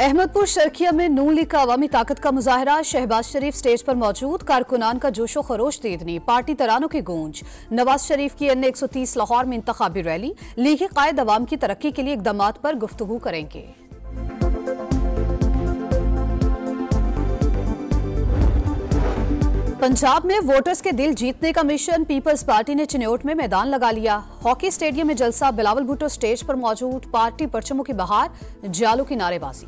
अहमदपुर शर्किया में नून लीग का अवामी ताकत का मुजाहरा। शहबाज शरीफ स्टेज पर मौजूद, कारकुनान का जोशो खरोश तेदनी, पार्टी तरानों की गूंज। नवाज शरीफ की अन्य 130 लाहौर में इंतखाबी रैली। लीगी कायद अवाम की तरक्की के लिए इकदामात पर गुफ्तगू करेंगे। पंजाब में वोटर्स के दिल जीतने का मिशन, पीपल्स पार्टी ने चिन्योट में मैदान लगा लिया। हॉकी स्टेडियम में जलसा, बिलावल भुट्टो स्टेज पर मौजूद, पार्टी परचमों की बहार, जालों की नारेबाजी।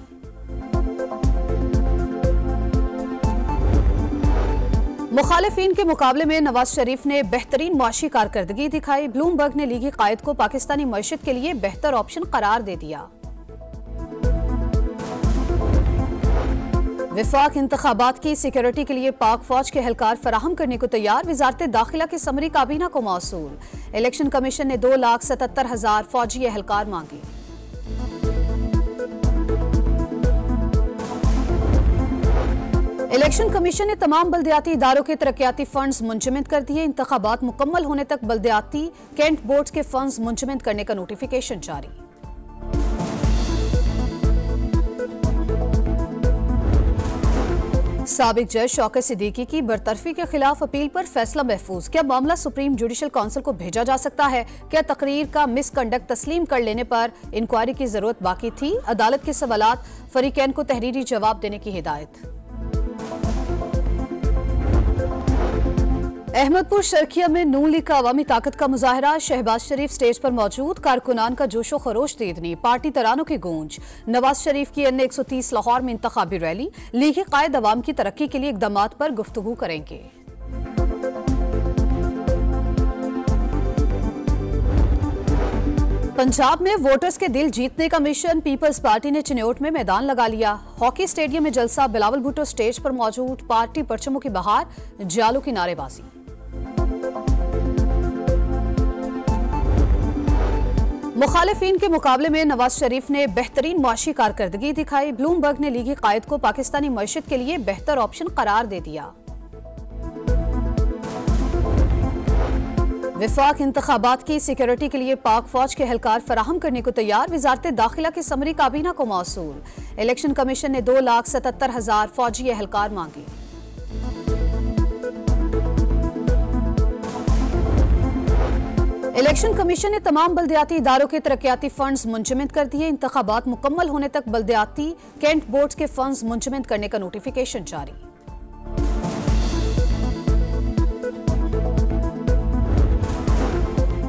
मुखालिफिन के मुकाबले में नवाज शरीफ ने बेहतरीन मुआशी कारकर्दगी दिखाई। ब्लूमबर्ग ने लीगी कायद को पाकिस्तानी मईशत के लिए बेहतर ऑप्शन करार दे दिया। विफाक इंतखाबात की सिक्योरिटी के लिए पाक फौज के एहलकार फराहम करने को तैयार। वजारत दाखिला की समरी काबीना को मौसूल। इलेक्शन कमीशन ने 2,77,000 फौजी एहलकार मांगे। इलेक्शन कमीशन ने तमाम बल्दियाती इदारों के तरक्याती फंड्स मुंजमद कर दिए। इंतखाबात मुकम्मल होने तक बल्दियाती कैंट बोर्ड्स के फंड्स मुंजमद करने का नोटिफिकेशन जारी। साबिक जज शौकत सिद्दीकी की बरतरफी के खिलाफ अपील पर फैसला महफूज। क्या मामला सुप्रीम जुडिशल काउंसिल को भेजा जा सकता है? क्या तकरीर का मिसकंडक्ट तस्लीम कर लेने पर इंक्वायरी की जरूरत बाकी थी? अदालत के सवालात, फरीकैन को तहरीरी जवाब देने की हिदायत। अहमदपुर शर्किया में नून लीग का अवामी ताकत का मुजाहरा। शहबाज शरीफ स्टेज पर मौजूद, कारकुनान का जोशो खरोश तेदनी, पार्टी तरानों की गूंज। नवाज शरीफ की अन्य 130 लाहौर में इंतखाबी रैली। लीगी कायद अवाम की तरक्की के लिए इकदामात पर गुफ्तगू करेंगे। पंजाब में वोटर्स के दिल जीतने का मिशन, पीपल्स पार्टी ने चिन्योट में मैदान लगा लिया। हॉकी स्टेडियम में जलसा, बिलावल भुट्टो स्टेज पर मौजूद, पार्टी परचमों की बहार, जालों की नारेबाजी। मुखालिफिन के मुकाबले में नवाज शरीफ ने बेहतरीन मुआशी कारकर्दगी दिखाई। ब्लूमबर्ग ने लीगी कायद को पाकिस्तानी मईशत के लिए बेहतर ऑप्शन करार दे दिया। विफाक इंतखाबात की सिक्योरिटी के लिए पाक फौज के एहलकार फराहम करने को तैयार। वजारत दाखिला की समरी काबीना को मौसूल। इलेक्शन कमीशन ने 2,77,000 फौजी एहलकार मांगे। इलेक्शन कमीशन ने तमाम बल्दियाती इदारों के तरक्याती फंड्स मुंजमद कर दिए। इंतखाबात मुकम्मल होने तक बल्दियाती कैंट बोर्ड्स के फंड्स मुंजमद करने का नोटिफिकेशन जारी।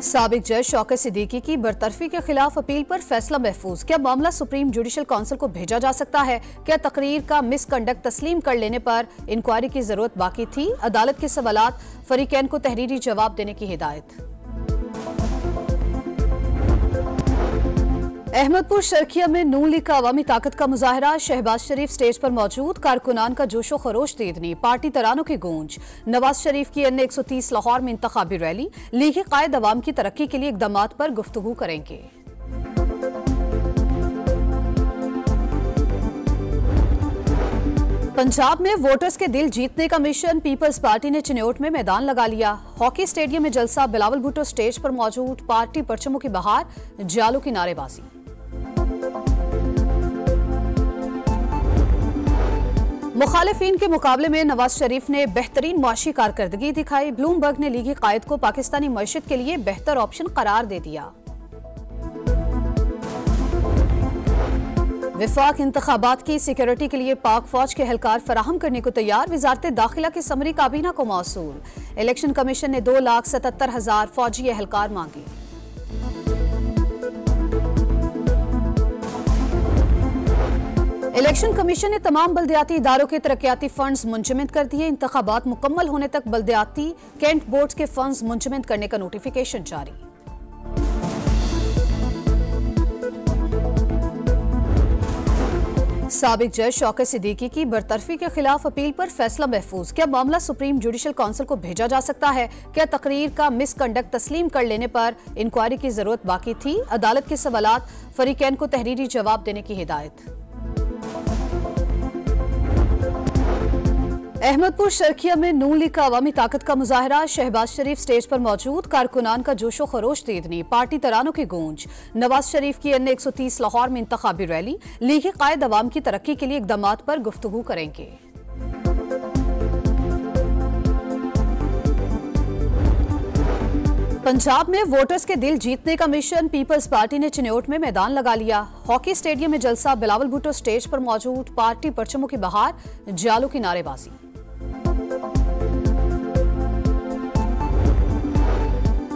साबिक जज शौकत सिद्दीकी की बरतरफी के खिलाफ अपील पर फैसला महफूज। क्या मामला सुप्रीम जुडिशल काउंसिल को भेजा जा सकता है? क्या तकरीर का मिसकंडक्ट तस्लीम कर लेने पर इंक्वायरी की जरूरत बाकी थी? अदालत के सवालात, फरीकैन को तहरीरी जवाब देने की हिदायत। अहमदपुर शर्किया में नून लीग का अवामी ताकत का मुजाहरा। शहबाज शरीफ स्टेज पर मौजूद, कारकुनान का जोशो खरोश तेदनी, पार्टी तरानों की गूंज। नवाज शरीफ की अन्य 130 लाहौर में इंतखाबी रैली। लीगी कायद अवाम की तरक्की के लिए इकदामात पर गुफ्तगू करेंगे। पंजाब में वोटर्स के दिल जीतने का मिशन, पीपल्स पार्टी ने चिन्योट में मैदान लगा लिया। हॉकी स्टेडियम में जलसा, बिलावल भुट्टो स्टेज पर मौजूद, पार्टी परचमों की बहार, जालों की नारेबाजी। मुखालिफिन के मुकाबले में नवाज शरीफ ने बेहतरीन मुआशी कारकर्दगी दिखाई। ब्लूमबर्ग ने लीगी कायद को पाकिस्तानी मईशत के लिए बेहतर ऑप्शन करार दे दिया। विफाक इंतखाबात की सिक्योरिटी के लिए पाक फौज के एहलकार फराहम करने को तैयार। वजारत दाखिला की समरी काबीना को मौसूल। इलेक्शन कमीशन ने 2,77,000 फौजी एहलकार मांगे। इलेक्शन कमीशन ने तमाम बल्दियाती इदारों के तरक्याती फंड्स मुंजमद कर दिए। इंतखाबात मुकम्मल होने तक बल्दियाती कैंट बोर्ड्स के फंड्स मुंजमद करने का नोटिफिकेशन जारी। साबिक जज शौकत सिद्दीकी की बरतरफी के खिलाफ अपील पर फैसला महफूज। क्या मामला सुप्रीम जुडिशल काउंसिल को भेजा जा सकता है? क्या तकरीर का मिसकंडक्ट तस्लीम कर लेने पर इंक्वायरी की जरूरत बाकी थी? अदालत के सवालात, फरीकैन को तहरीरी जवाब देने की हिदायत। अहमदपुर शर्किया में नून लीग का अवामी ताकत का मुजाहरा। शहबाज शरीफ स्टेज पर मौजूद, कारकुनान का जोशो खरोश दीदनी, पार्टी तरानों की गूंज। नवाज शरीफ की अन्य 130 लाहौर में इंतखाबी रैली। लीगी कायद अवाम की तरक्की के लिए इकदामात पर गुफ्तगू करेंगे। पंजाब में वोटर्स के दिल जीतने का मिशन। पीपल्स पार्टी ने चिन्योट में मैदान लगा लिया। हॉकी स्टेडियम में जलसा। बिलावल भुट्टो स्टेज पर मौजूद, पार्टी परचमों की बहार, जालों की नारेबाजी।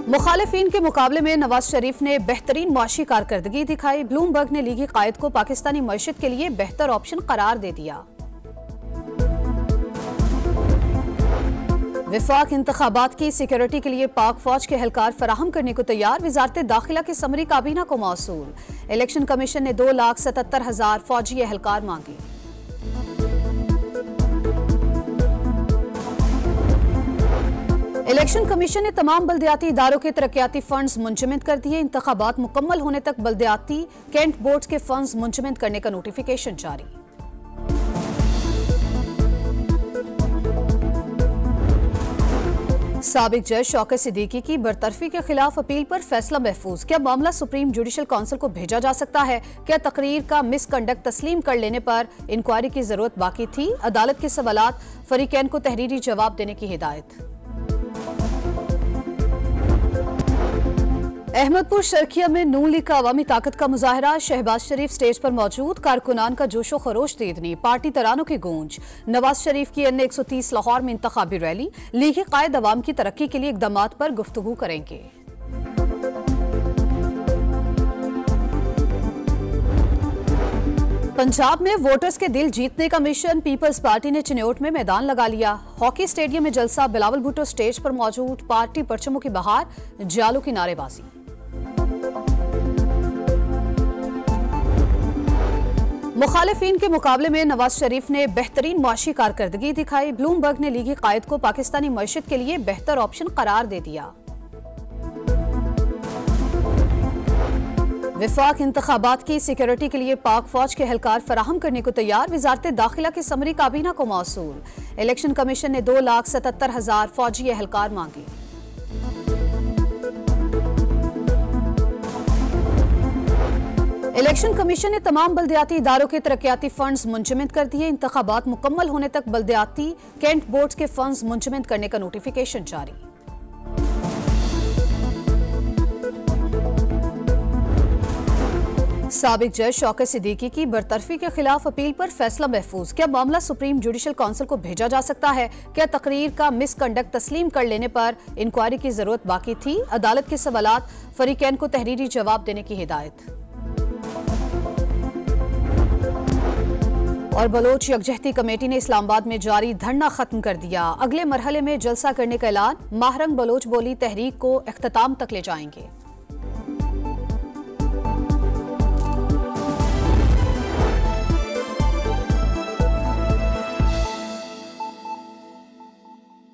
मुखालिफिन के मुकाबले में नवाज शरीफ ने बेहतरीन मुआशी कारकर्दगी दिखाई। ब्लूमबर्ग ने लीगी कायद को पाकिस्तानी मईशत के लिए बेहतर ऑप्शन करार दे दिया। विफाक इंतखाबात की सिक्योरिटी के लिए पाक फौज के एहलकार फराहम करने को तैयार। वजारत दाखिला की समरी काबीना को मौसूल। इलेक्शन कमीशन ने 2,77,000 फौजी एहलकार मांगे। इलेक्शन कमीशन ने तमाम बल्दियाती इदारों के तरक्याती फंड्स मुंजमद कर दिए। इंतखाबात मुकम्मल होने तक बल्दियाती कैंट बोर्ड के फंड्स मुंजमद करने का नोटिफिकेशन जारी। साबिक जज शौकत सिद्दीकी की बरतरफी के खिलाफ अपील पर फैसला महफूज। क्या मामला सुप्रीम जुडिशल काउंसिल को भेजा जा सकता है? क्या तकरीर का मिसकंडक्ट तस्लीम कर लेने पर इंक्वायरी की जरूरत बाकी थी? अदालत के सवालात, फरीकैन को तहरीरी जवाब देने की हिदायत। अहमदपुर शर्किया में नून लीग का अवामी ताकत का मुजाहरा। शहबाज शरीफ स्टेज पर मौजूद, कारकुनान का जोशो खरोश दीदनी, पार्टी तरानों की गूंज। नवाज शरीफ की अन्य 130 लाहौर में इंतखाबी रैली। लीगी कायद अवाम की तरक्की के लिए इकदामात पर गुफ्तगू करेंगे। पंजाब में वोटर्स के दिल जीतने का मिशन। पीपल्स पार्टी ने चिन्योट में मैदान लगा लिया। हॉकी स्टेडियम में जलसा। बिलावल भुट्टो स्टेज पर मौजूद, पार्टी परचमों की बहार, जालों की नारेबाजी। मुखालिफिन के मुकाबले में नवाज शरीफ ने बेहतरीन मुआशी कारकर्दगी दिखाई। ब्लूमबर्ग ने लीगी कायद को पाकिस्तानी मईशत के लिए बेहतर ऑप्शन करार दे दिया। विफाक इंतखाबात की सिक्योरिटी के लिए पाक फौज के एहलकार फराहम करने को तैयार। वजारत दाखिला की समरी काबीना को मौसूल। इलेक्शन कमीशन ने 2,77,000 फौजी एहलकार मांगे। इलेक्शन कमीशन ने तमाम बल्दियाती इदारों के तरक्याती फंड्स मुंजमद कर दिए। इंतखाबात मुकम्मल होने तक बल्दियाती कैंट बोर्ड के फंड्स मुंजमद करने का नोटिफिकेशन जारी। साबिक जज शौकत सिद्दीकी की बरतरफी के खिलाफ अपील पर फैसला महफूज। क्या मामला सुप्रीम जुडिशल काउंसिल को भेजा जा सकता है? क्या तकरीर का मिसकंडक्ट तस्लीम कर लेने पर इंक्वायरी की जरूरत बाकी थी? अदालत के सवालात, फरीकैन को तहरीरी जवाब देने की हिदायत। और बलोच यकजहती कमेटी ने इस्लामाबाद में जारी धरना खत्म कर दिया। अगले मरहले में जलसा करने का ऐलान। माहरंग बलोच बोली तहरीक को इख्तिताम तक ले जाएंगे।